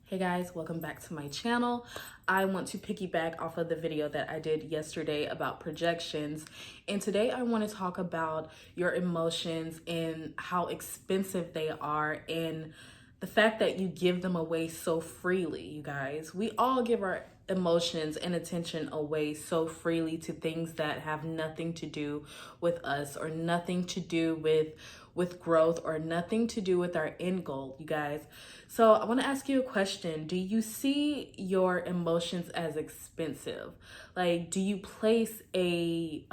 Hey guys, welcome back to my channel. I want to piggyback off of the video that I did yesterday about projections. And today I want to talk about your emotions and how expensive they are and the fact that you give them away so freely, you guys. We all give our emotions and attention away so freely to things that have nothing to do with us or nothing to do with growth or nothing to do with our end goal, you guys. So I want to ask you a question. Do you see your emotions as expensive? Like, do you place a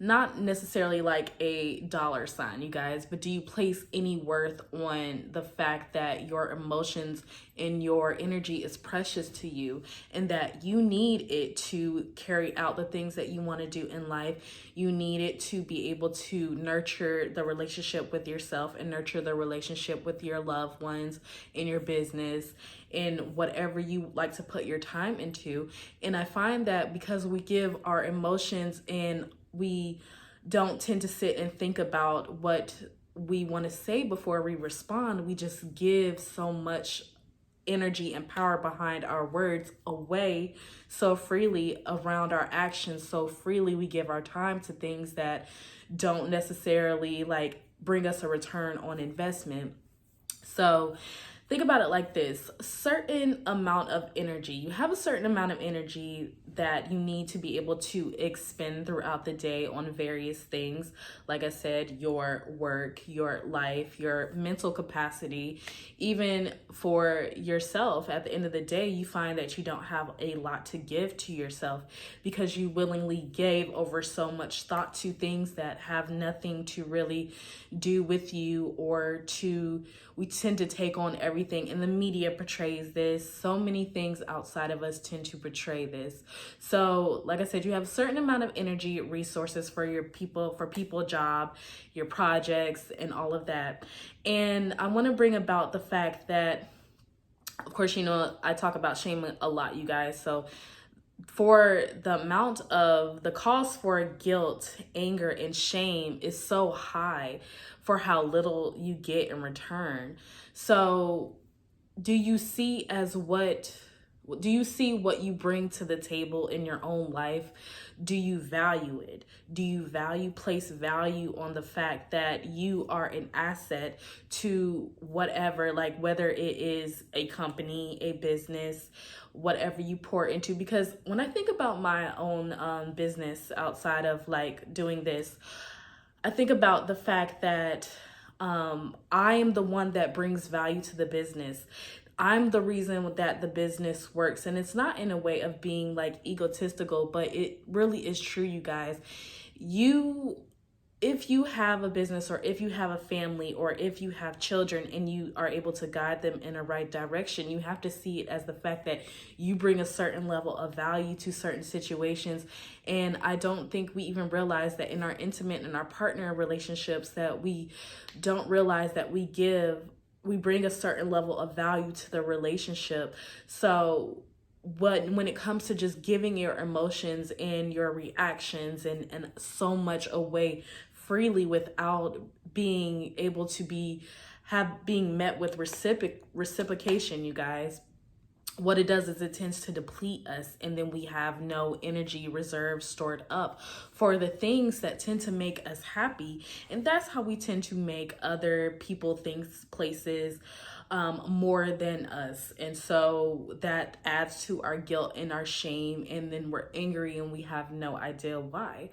not necessarily like a dollar sign, you guys, but do you place any worth on the fact that your emotions and your energy is precious to you and that you need it to carry out the things that you want to do in life? You need it to be able to nurture the relationship with yourself and nurture the relationship with your loved ones in your business and whatever you like to put your time into. And I find that because we give our emotions and we don't tend to sit and think about what we want to say before we respond. We just give so much energy and power behind our words away so freely around our actions. So freely we give our time to things that don't necessarily like bring us a return on investment. So think about it like this: certain amount of energy, you have a certain amount of energy that you need to be able to expend throughout the day on various things. Like I said, your work, your life, your mental capacity, even for yourself. At the end of the day, you find that you don't have a lot to give to yourself because you willingly gave over so much thought to things that have nothing to really do with you, or we tend to take on everything, and the media portrays this. So many things outside of us tend to portray this. So like I said, you have a certain amount of energy, resources for your people, job, your projects, and all of that. And I want to bring about the fact that, of course, I talk about shame a lot, you guys. So for the cost for guilt, anger, and shame is so high for how little you get in return. So do you see what you bring to the table in your own life? Do you value it? Do you place value on the fact that you are an asset to whatever, like whether it is a company, a business, whatever you pour into? Because when I think about my own business outside of like doing this, I think about the fact that I am the one that brings value to the business. I'm the reason that the business works. And it's not in a way of being like egotistical, but it really is true, you guys. If you have a business, or if you have a family, or if you have children and you are able to guide them in a right direction, you have to see it as the fact that you bring a certain level of value to certain situations. And I don't think we even realize that in our intimate and our partner relationships, that we don't realize that we bring a certain level of value to the relationship. So when it comes to just giving your emotions and your reactions and so much away freely without being able to being met with reciprocation, you guys, what it does is it tends to deplete us, and then we have no energy reserve stored up for the things that tend to make us happy. And that's how we tend to make other people, things, places more than us. And so that adds to our guilt and our shame, and then we're angry and we have no idea why,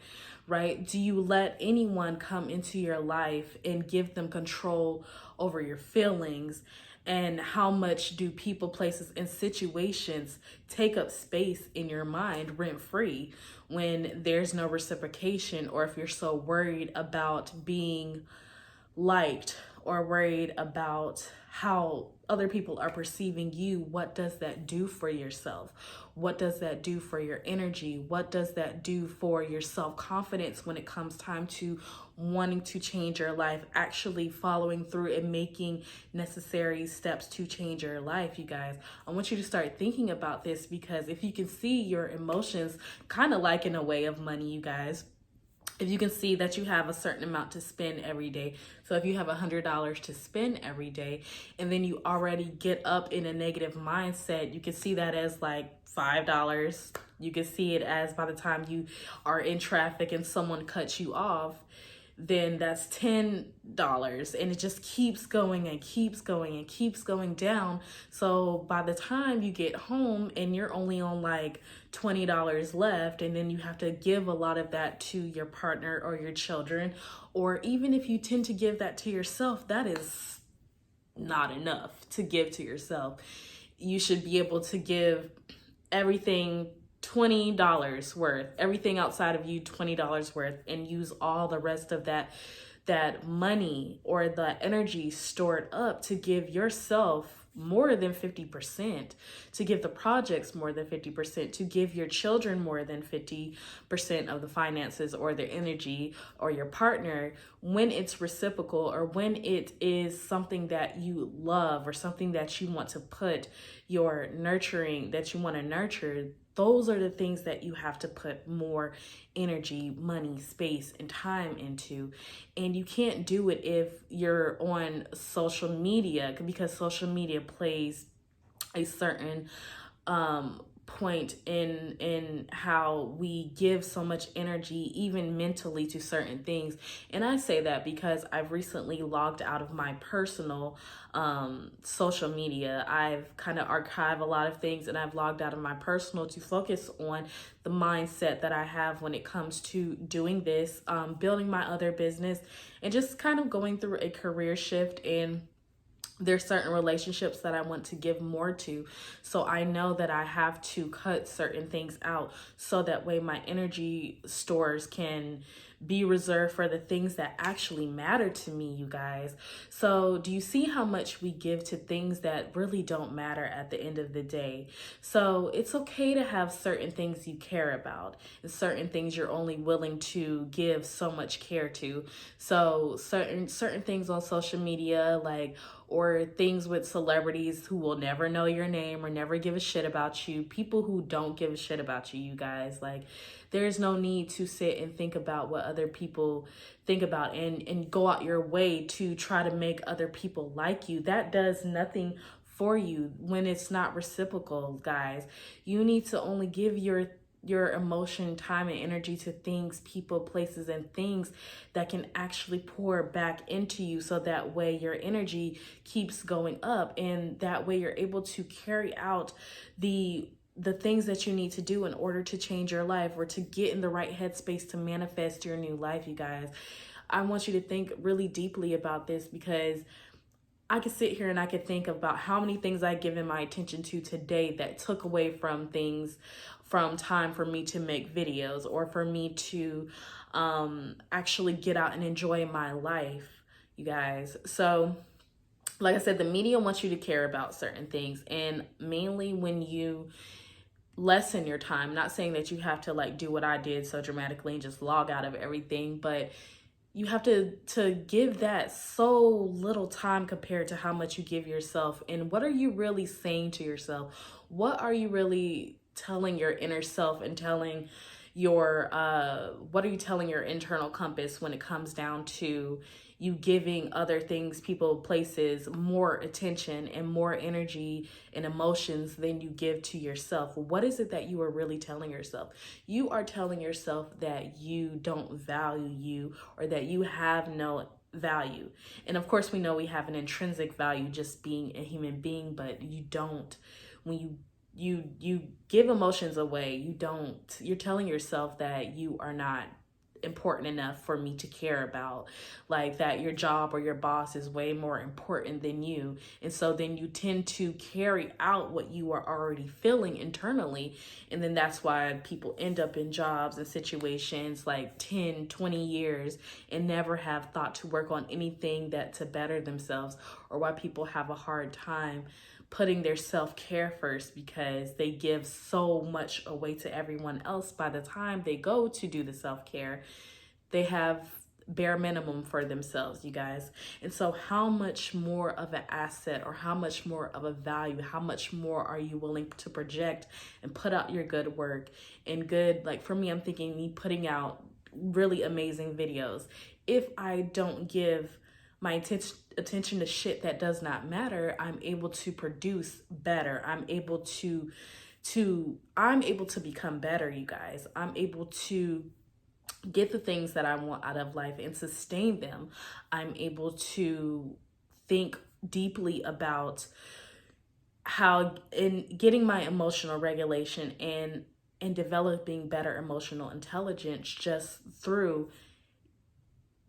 right? Do you let anyone come into your life and give them control over your feelings? And how much do people, places, and situations take up space in your mind rent free when there's no reciprocation, or if you're so worried about being liked or worried about how other people are perceiving you? What does that do for yourself? What does that do for your energy? What does that do for your self-confidence when it comes time to wanting to change your life, actually following through and making necessary steps to change your life? You guys, I want you to start thinking about this, because if you can see your emotions kind of like in a way of money, you guys, if you can see that you have a certain amount to spend every day. So if you have $100 to spend every day, and then you already get up in a negative mindset, you can see that as like $5. You can see it as, by the time you are in traffic and someone cuts you off, then that's $10, and it just keeps going and keeps going and keeps going down. So by the time you get home and you're only on like $20 left, and then you have to give a lot of that to your partner or your children, or even if you tend to give that to yourself, that is not enough to give to yourself. You should be able to give everything $20 worth, everything outside of you $20 worth, and use all the rest of that money or the energy stored up to give yourself more than 50%, to give the projects more than 50%, to give your children more than 50% of the finances or their energy, or your partner, when it's reciprocal, or when it is something that you love or something that you want to put your nurturing, that you want to nurture. Those are the things that you have to put more energy, money, space, and time into. And you can't do it if you're on social media, because social media plays a certain point in how we give so much energy, even mentally, to certain things. And I say that because I've recently logged out of my personal social media. I've kind of archived a lot of things, and I've logged out of my personal to focus on the mindset that I have when it comes to doing this, building my other business, and just kind of going through a career shift. And there's certain relationships that I want to give more to. So I know that I have to cut certain things out, so that way my energy stores can be reserved for the things that actually matter to me, you guys. So do you see how much we give to things that really don't matter at the end of the day? So it's okay to have certain things you care about, and certain things you're only willing to give so much care to. So certain things on social media, like, or things with celebrities who will never know your name or never give a shit about you. People who don't give a shit about you, you guys. Like, there's no need to sit and think about what other people think about, and go out your way to try to make other people like you. That does nothing for you when it's not reciprocal, guys. You need to only give your emotion, time, and energy to things, people, places, and things that can actually pour back into you, so that way your energy keeps going up, and that way you're able to carry out the things that you need to do in order to change your life, or to get in the right headspace to manifest your new life, you guys. I want you to think really deeply about this, because I could sit here and I could think about how many things I've given my attention to today that took away from time for me to make videos, or for me to actually get out and enjoy my life, you guys. So like I said, the media wants you to care about certain things, and mainly when you lessen your time, not saying that you have to like do what I did so dramatically and just log out of everything, but you have to give that so little time compared to how much you give yourself. And what are you really saying to yourself? What are you really telling your inner self, and telling your what are you telling your internal compass when it comes down to you giving other things, people, places more attention and more energy and emotions than you give to yourself? What is it that you are really telling yourself? You are telling yourself that you don't value you, or that you have no value. And of course, we know we have an intrinsic value just being a human being, but you don't. When you give emotions away, you're telling yourself that you are not important enough for me to care about, like that your job or your boss is way more important than you. And so then you tend to carry out what you are already feeling internally. And then that's why people end up in jobs and situations like 10, 20 years and never have thought to work on anything that to better themselves, or why people have a hard time putting their self-care first, because they give so much away to everyone else. By the time they go to do the self-care, they have bare minimum for themselves, you guys. And so how much more of an asset, or how much more of a value, how much more are you willing to project and put out your good work? And good, like for me, I'm thinking me putting out really amazing videos. If I don't give my attention to shit that does not matter, I'm able to produce better. I'm able to become better, you guys. I'm able to get the things that I want out of life and sustain them. I'm able to think deeply about how in getting my emotional regulation and developing better emotional intelligence just through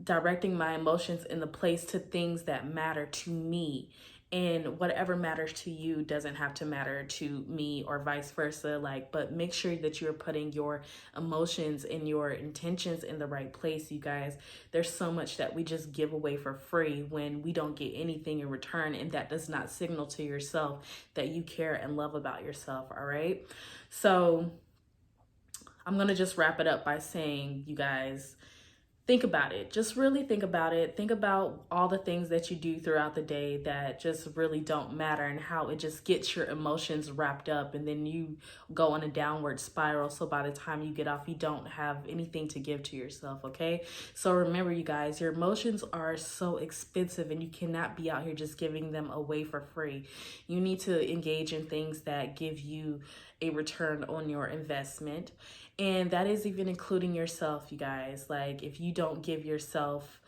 directing my emotions in the place to things that matter to me. And whatever matters to you doesn't have to matter to me, or vice versa. Like, but make sure that you're putting your emotions and your intentions in the right place, you guys. There's so much that we just give away for free when we don't get anything in return, and that does not signal to yourself that you care and love about yourself. All right. So I'm gonna just wrap it up by saying, you guys, think about it. Just really think about it. Think about all the things that you do throughout the day that just really don't matter, and how it just gets your emotions wrapped up, and then you go on a downward spiral. So by the time you get off, you don't have anything to give to yourself, okay? So remember, you guys, your emotions are so expensive, and you cannot be out here just giving them away for free. You need to engage in things that give you a return on your investment. And that is even including yourself, you guys. Like, if you don't give yourself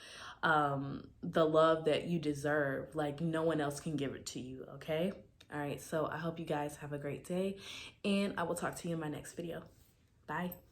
the love that you deserve, like, no one else can give it to you, okay? All right, so I hope you guys have a great day, and I will talk to you in my next video. Bye.